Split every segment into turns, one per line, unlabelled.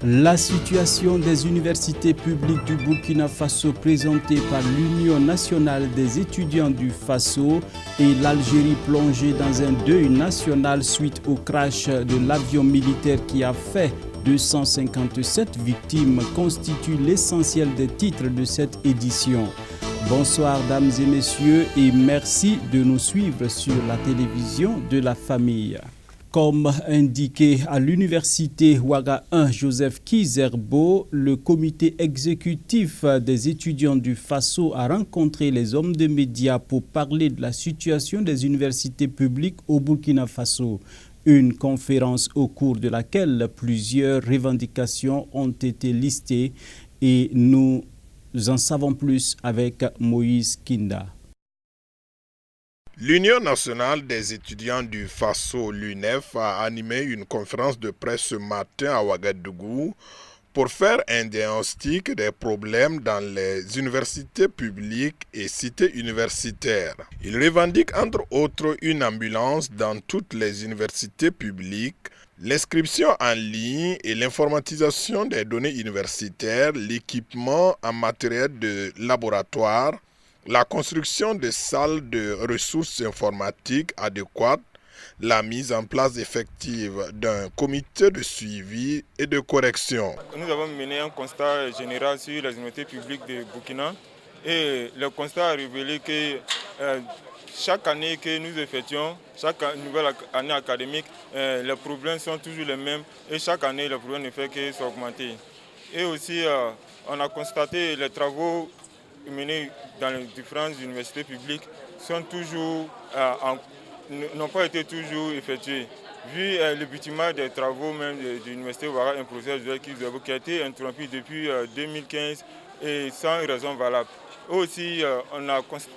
La situation des universités publiques du Burkina Faso présentée par l'Union nationale des étudiants du Faso et l'Algérie plongée dans un deuil national suite au crash de l'avion militaire qui a fait 257 victimes constituent l'essentiel des titres de cette édition. Bonsoir dames et messieurs et merci de nous suivre sur la télévision de la famille. Comme indiqué à l'université Ouaga 1 Joseph Kizerbo, le comité exécutif des étudiants du Faso a rencontré les hommes de médias pour parler de la situation des universités publiques au Burkina Faso. Une conférence au cours de laquelle plusieurs revendications ont été listées et nous en savons plus avec Moïse Kinda.
L'Union nationale des étudiants du Faso, l'UNEF, a animé une conférence de presse ce matin à Ouagadougou pour faire un diagnostic des problèmes dans les universités publiques et cités universitaires. Il revendique entre autres une ambulance dans toutes les universités publiques, l'inscription en ligne et l'informatisation des données universitaires, l'équipement en matériel de laboratoire, la construction de salles de ressources informatiques adéquates, la mise en place effective d'un comité de suivi et de correction.
Nous avons mené un constat général sur les universités publiques de Burkina et le constat a révélé que chaque année que nous effectuons, chaque nouvelle année académique, les problèmes sont toujours les mêmes et chaque année les problèmes ne font que s'augmenter. Et aussi on a constaté les travaux menés dans les différentes universités publiques sont toujours n'ont pas été toujours effectués. Vu le bâtiment des travaux même de l'université Ouaga, un procès qui a été interrompu depuis 2015 et sans raison valable. Aussi,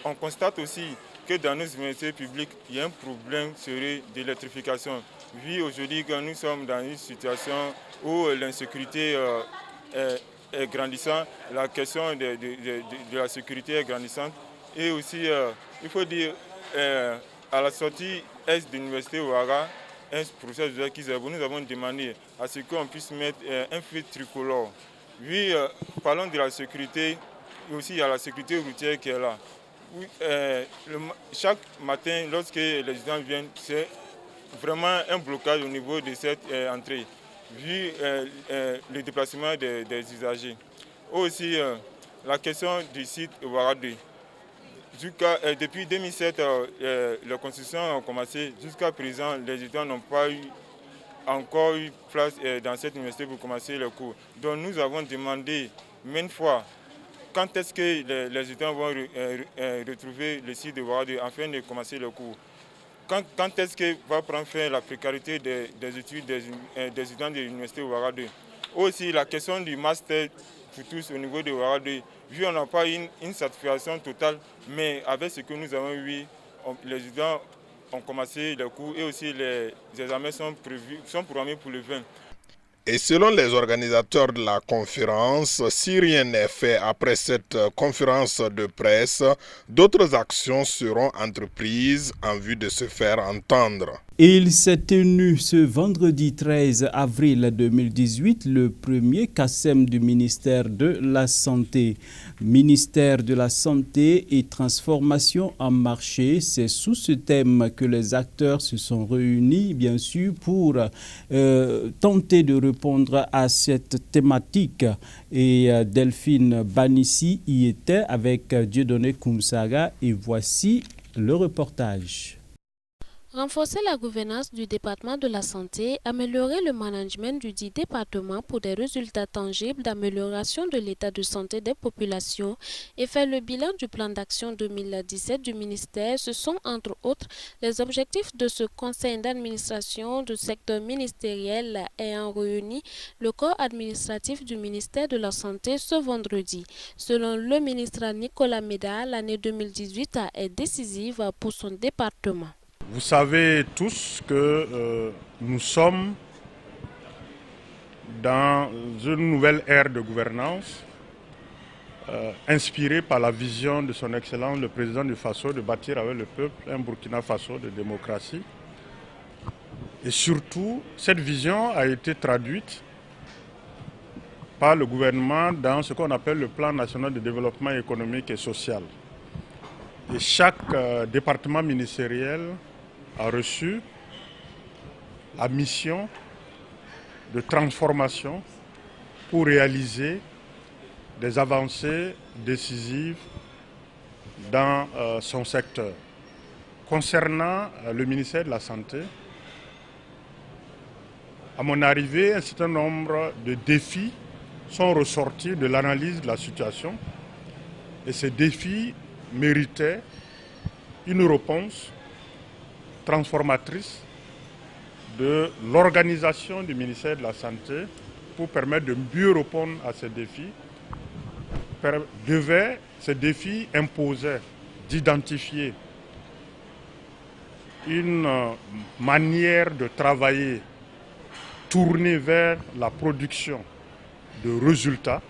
on constate aussi que dans nos universités publiques, il y a un problème sérieux d'électrification. Vu aujourd'hui que nous sommes dans une situation où l'insécurité est grandissante, la question de la sécurité est grandissante. Et aussi, il faut dire, à la sortie est de l'université Ouaga, un professeur Joseph Kizerbo, nous avons demandé à ce qu'on puisse mettre un feu tricolore. Oui, parlons de la sécurité, et aussi il y a la sécurité routière qui est là. Oui, chaque matin, lorsque les étudiants viennent, c'est vraiment un blocage au niveau de cette entrée, vu le déplacement des usagers. Aussi, la question du site Ouaga 2. Depuis 2007, les constructions ont commencé. Jusqu'à présent, les étudiants n'ont pas encore eu place dans cette université pour commencer les cours. Donc nous avons demandé maintes fois quand est-ce que les étudiants vont retrouver le site de Ouaga 2 afin de commencer les cours. Quand est-ce que va prendre fin la précarité des études des étudiants de l'université Ouaga 2. Aussi la question du master pour tous au niveau de Ouaga 2. Vu qu'on n'a pas une satisfaction totale, mais avec ce que nous avons eu, les étudiants ont commencé les cours et aussi les examens sont programmés pour le 20.
Et selon les organisateurs de la conférence, si rien n'est fait après cette conférence de presse, d'autres actions seront entreprises en vue de se faire entendre.
Il s'est tenu ce vendredi 13 avril 2018 le premier CASEM du ministère de la Santé. Ministère de la Santé et Transformation en marché, c'est sous ce thème que les acteurs se sont réunis, bien sûr, pour tenter de répondre à cette thématique. Et Delphine Banissi y était avec Dieudonné Koumsaga et voici le reportage.
Renforcer la gouvernance du département de la santé, améliorer le management du dit département pour des résultats tangibles d'amélioration de l'état de santé des populations et faire le bilan du plan d'action 2017 du ministère, ce sont entre autres les objectifs de ce conseil d'administration du secteur ministériel ayant réuni le corps administratif du ministère de la Santé ce vendredi. Selon le ministre Nicolas Méda, l'année 2018 est décisive pour son département.
Vous savez tous que nous sommes dans une nouvelle ère de gouvernance inspirée par la vision de son Excellence le Président du Faso de bâtir avec le peuple un Burkina Faso de démocratie. Et surtout, cette vision a été traduite par le gouvernement dans ce qu'on appelle le plan national de développement économique et social. Et chaque département ministériel a reçu la mission de transformation pour réaliser des avancées décisives dans son secteur. Concernant le ministère de la Santé, à mon arrivée, un certain nombre de défis sont ressortis de l'analyse de la situation et ces défis méritaient une réponse transformatrice de l'organisation du ministère de la Santé pour permettre de mieux répondre à ces défis. Ces défis imposaient d'identifier une manière de travailler tournée vers la production de résultats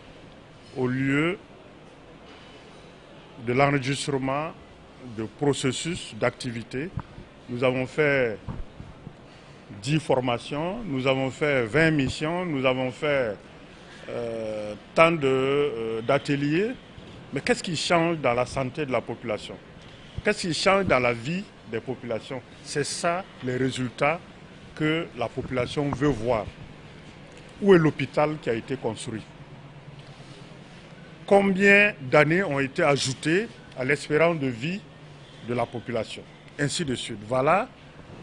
au lieu de l'enregistrement de processus d'activité. Nous avons fait 10 formations, nous avons fait 20 missions, nous avons fait tant d'ateliers. Mais qu'est-ce qui change dans la santé de la population? Qu'est-ce qui change dans la vie des populations? C'est ça les résultats que la population veut voir. Où est l'hôpital qui a été construit? Combien d'années ont été ajoutées à l'espérance de vie de la population? Ainsi de suite. Voilà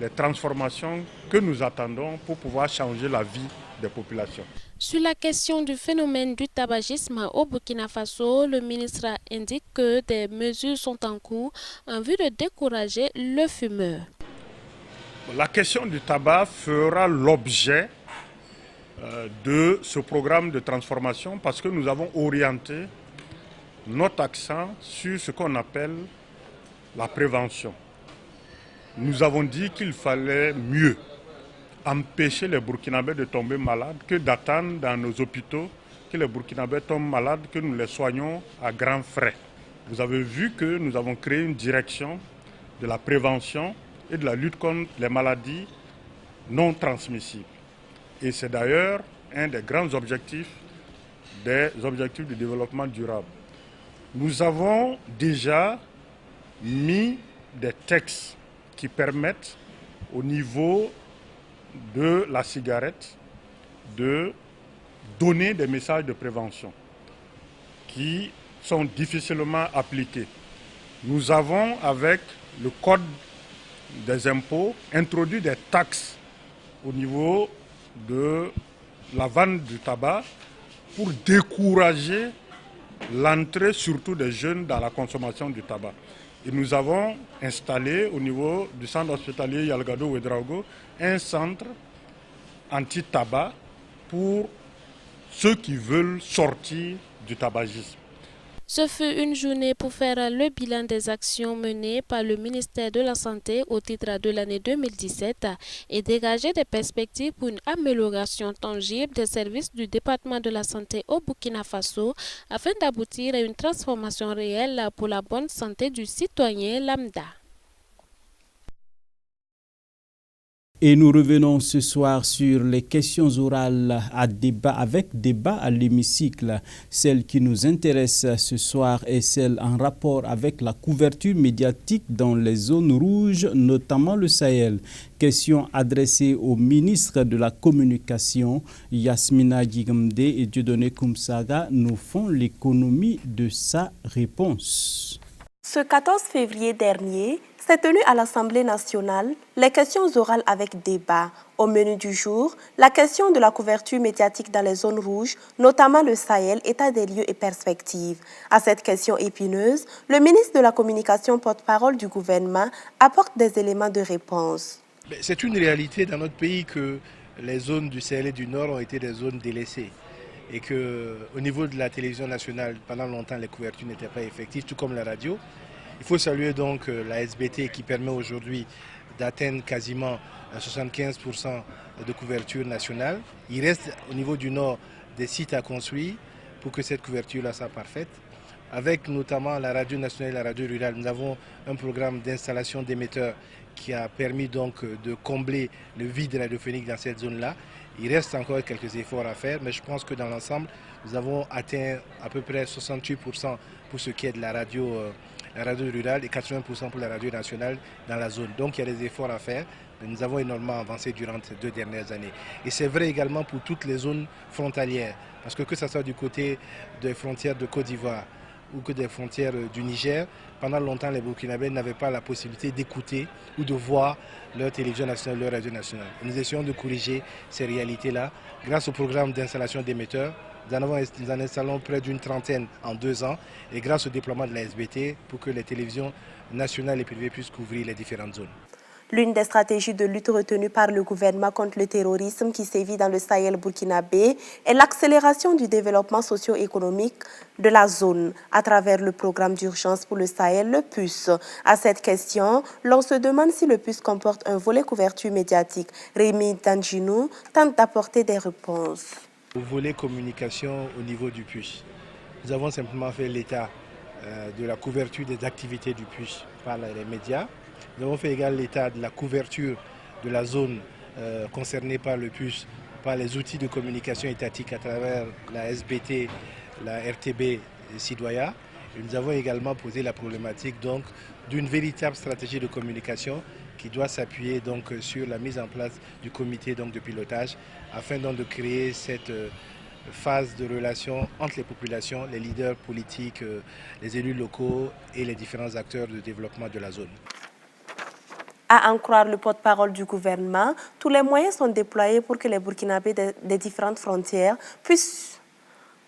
les transformations que nous attendons pour pouvoir changer la vie des populations.
Sur la question du phénomène du tabagisme au Burkina Faso, le ministre indique que des mesures sont en cours en vue de décourager le fumeur.
La question du tabac fera l'objet de ce programme de transformation parce que nous avons orienté notre accent sur ce qu'on appelle la prévention. Nous avons dit qu'il fallait mieux empêcher les Burkinabés de tomber malades que d'attendre dans nos hôpitaux que les Burkinabés tombent malades, que nous les soignons à grands frais. Vous avez vu que nous avons créé une direction de la prévention et de la lutte contre les maladies non transmissibles. Et c'est d'ailleurs un des grands objectifs du développement durable. Nous avons déjà mis des textes qui permettent au niveau de la cigarette de donner des messages de prévention qui sont difficilement appliqués. Nous avons, avec le code des impôts, introduit des taxes au niveau de la vente du tabac pour décourager l'entrée surtout des jeunes dans la consommation du tabac. Et nous avons installé au niveau du centre hospitalier Yalgado-Ouedraogo un centre anti-tabac pour ceux qui veulent sortir du tabagisme.
Ce fut une journée pour faire le bilan des actions menées par le ministère de la Santé au titre de l'année 2017 et dégager des perspectives pour une amélioration tangible des services du département de la santé au Burkina Faso afin d'aboutir à une transformation réelle pour la bonne santé du citoyen lambda.
Et nous revenons ce soir sur les questions orales avec débat à l'hémicycle. Celle qui nous intéresse ce soir est celle en rapport avec la couverture médiatique dans les zones rouges, notamment le Sahel. Question adressée au ministre de la Communication, Yasmina Djigamde et Dieudonné Koumsaga, nous font l'économie de sa réponse.
Ce 14 février dernier, s'est tenue à l'Assemblée nationale les questions orales avec débat. Au menu du jour, la question de la couverture médiatique dans les zones rouges, notamment le Sahel, état des lieux et perspectives. À cette question épineuse, le ministre de la Communication, porte-parole du gouvernement, apporte des éléments de réponse.
C'est une réalité dans notre pays que les zones du Sahel et du Nord ont été des zones délaissées. Et qu'au niveau de la télévision nationale, pendant longtemps, les couvertures n'étaient pas effectives, tout comme la radio. Il faut saluer donc la SBT qui permet aujourd'hui d'atteindre quasiment 75% de couverture nationale. Il reste au niveau du Nord des sites à construire pour que cette couverture-là soit parfaite. Avec notamment la radio nationale et la radio rurale, nous avons un programme d'installation d'émetteurs qui a permis donc de combler le vide radiophonique dans cette zone-là. Il reste encore quelques efforts à faire, mais je pense que dans l'ensemble, nous avons atteint à peu près 68% pour ce qui est de la radio rurale et 80% pour la radio nationale dans la zone. Donc il y a des efforts à faire, mais nous avons énormément avancé durant ces 2 dernières années. Et c'est vrai également pour toutes les zones frontalières, parce que ce soit du côté des frontières de Côte d'Ivoire ou que des frontières du Niger, pendant longtemps les Burkinabés n'avaient pas la possibilité d'écouter ou de voir leur télévision nationale, leur radio nationale. Nous essayons de corriger ces réalités-là grâce au programme d'installation d'émetteurs. Nous en installons près d'une trentaine en 2 ans et grâce au déploiement de la SBT pour que les télévisions nationales et privées puissent couvrir les différentes zones.
L'une des stratégies de lutte retenues par le gouvernement contre le terrorisme qui sévit dans le Sahel burkinabé est l'accélération du développement socio-économique de la zone à travers le programme d'urgence pour le Sahel, le PUS. À cette question, l'on se demande si le PUS comporte un volet couverture médiatique. Rémi Danjinou tente d'apporter des réponses.
Au volet communication au niveau du PUS, nous avons simplement fait l'état de la couverture des activités du PUS par les médias. Nous avons fait également l'état de la couverture de la zone concernée par le PUS, par les outils de communication étatique à travers la SBT, la RTB et Sidoya. Et nous avons également posé la problématique d'une véritable stratégie de communication qui doit s'appuyer sur la mise en place du comité de pilotage afin de créer cette phase de relation entre les populations, les leaders politiques, les élus locaux et les différents acteurs de développement de la zone.
À en croire le porte-parole du gouvernement, tous les moyens sont déployés pour que les Burkinabés des différentes frontières puissent...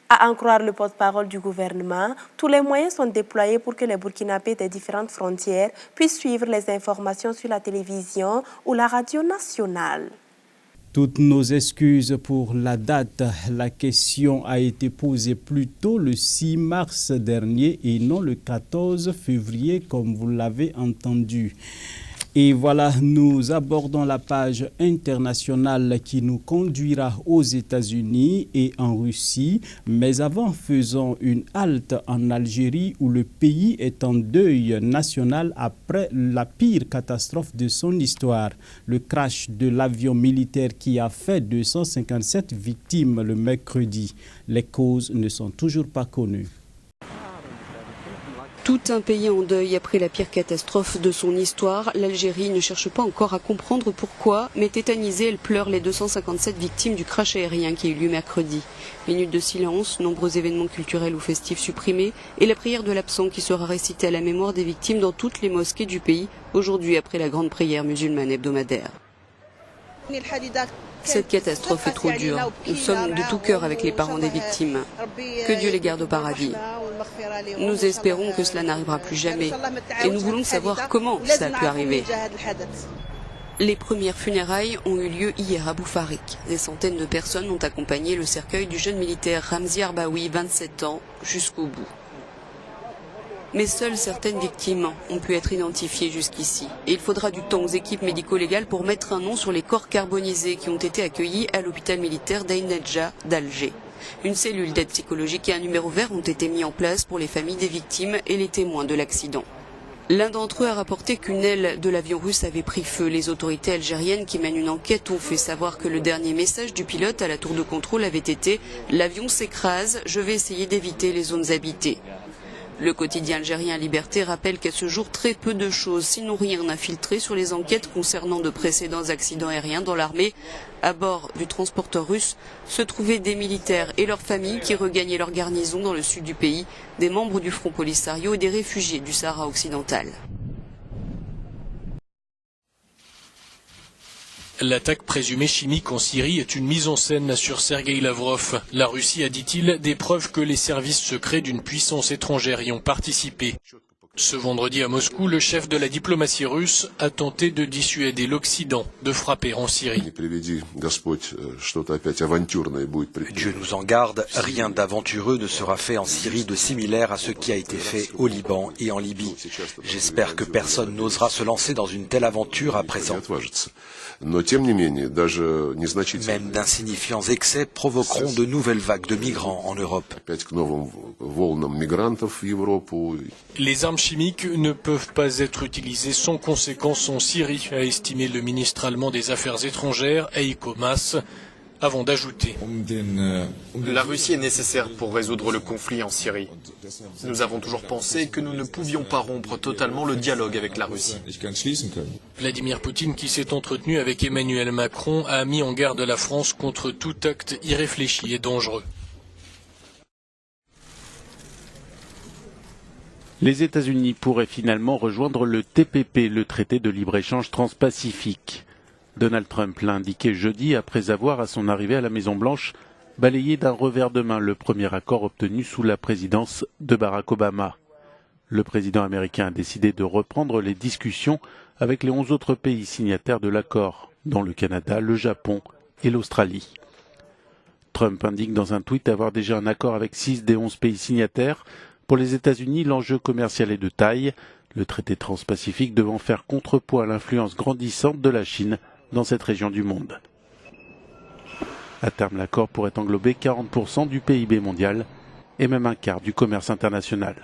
À en croire le porte-parole du gouvernement, tous les moyens sont déployés pour que les Burkinabés des différentes frontières puissent suivre les informations sur la télévision ou la radio nationale.
Toutes nos excuses pour la date. La question a été posée plus tôt le 6 mars dernier et non le 14 février comme vous l'avez entendu. Et voilà, nous abordons la page internationale qui nous conduira aux États-Unis et en Russie. Mais avant, faisons une halte en Algérie où le pays est en deuil national après la pire catastrophe de son histoire. Le crash de l'avion militaire qui a fait 257 victimes le mercredi. Les causes ne sont toujours pas connues.
Tout un pays en deuil après la pire catastrophe de son histoire. L'Algérie ne cherche pas encore à comprendre pourquoi, mais tétanisée, elle pleure les 257 victimes du crash aérien qui a eu lieu mercredi. Minute de silence, nombreux événements culturels ou festifs supprimés et la prière de l'absent qui sera récitée à la mémoire des victimes dans toutes les mosquées du pays, aujourd'hui après la grande prière musulmane hebdomadaire. Cette catastrophe est trop dure. Nous sommes de tout cœur avec les parents des victimes. Que Dieu les garde au paradis. Nous espérons que cela n'arrivera plus jamais. Et nous voulons savoir comment ça a pu arriver. Les premières funérailles ont eu lieu hier à Boufarik. Des centaines de personnes ont accompagné le cercueil du jeune militaire Ramzi Arbaoui, 27 ans, jusqu'au bout. Mais seules certaines victimes ont pu être identifiées jusqu'ici. Et il faudra du temps aux équipes médico-légales pour mettre un nom sur les corps carbonisés qui ont été accueillis à l'hôpital militaire d'Ain Nedja d'Alger. Une cellule d'aide psychologique et un numéro vert ont été mis en place pour les familles des victimes et les témoins de l'accident. L'un d'entre eux a rapporté qu'une aile de l'avion russe avait pris feu. Les autorités algériennes qui mènent une enquête ont fait savoir que le dernier message du pilote à la tour de contrôle avait été « L'avion s'écrase, je vais essayer d'éviter les zones habitées ». Le quotidien algérien Liberté rappelle qu'à ce jour, très peu de choses, sinon rien, n'a filtré sur les enquêtes concernant de précédents accidents aériens dans l'armée. À bord du transporteur russe se trouvaient des militaires et leurs familles qui regagnaient leur garnison dans le sud du pays, des membres du Front Polisario et des réfugiés du Sahara occidental.
L'attaque présumée chimique en Syrie est une mise en scène, assure Sergueï Lavrov. La Russie a, dit-il, des preuves que les services secrets d'une puissance étrangère y ont participé. Ce vendredi à Moscou, le chef de la diplomatie russe a tenté de dissuader l'Occident de frapper en Syrie.
Dieu nous en garde, rien d'aventureux ne sera fait en Syrie de similaire à ce qui a été fait au Liban et en Libye. J'espère que personne n'osera se lancer dans une telle aventure à présent. Même d'insignifiants excès provoqueront de nouvelles vagues de migrants en Europe.
Les armes chimiques ne peuvent pas être utilisées sans conséquence en Syrie, a estimé le ministre allemand des Affaires étrangères, Heiko Maas. avant d'ajouter.
La Russie est nécessaire pour résoudre le conflit en Syrie. Nous avons toujours pensé que nous ne pouvions pas rompre totalement le dialogue avec la Russie.
Vladimir Poutine, qui s'est entretenu avec Emmanuel Macron, a mis en garde la France contre tout acte irréfléchi et dangereux.
Les États-Unis pourraient finalement rejoindre le TPP, le traité de libre-échange transpacifique. Donald Trump l'a indiqué jeudi après avoir, à son arrivée à la Maison-Blanche, balayé d'un revers de main le premier accord obtenu sous la présidence de Barack Obama. Le président américain a décidé de reprendre les discussions avec les 11 autres pays signataires de l'accord, dont le Canada, le Japon et l'Australie. Trump indique dans un tweet avoir déjà un accord avec 6 des 11 pays signataires. Pour les États-Unis, l'enjeu commercial est de taille, le traité transpacifique devant faire contrepoids à l'influence grandissante de la Chine dans cette région du monde. À terme, l'accord pourrait englober 40% du PIB mondial et même un quart du commerce international.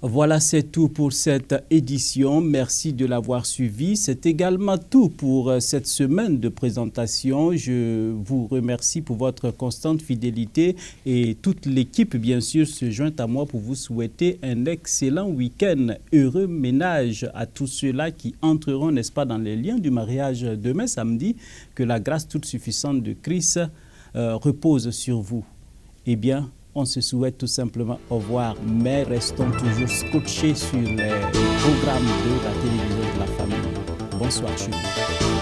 Voilà, c'est tout pour cette édition. Merci de l'avoir suivi. C'est également tout pour cette semaine de présentation. Je vous remercie pour votre constante fidélité et toute l'équipe, bien sûr, se joint à moi pour vous souhaiter un excellent week-end. Heureux ménage à tous ceux-là qui entreront, n'est-ce pas, dans les liens du mariage demain samedi. Que la grâce toute suffisante de Christ repose sur vous. Eh bien, on se souhaite tout simplement au revoir, mais restons toujours scotchés sur les programmes de la télévision de la famille. Bonsoir chez vous.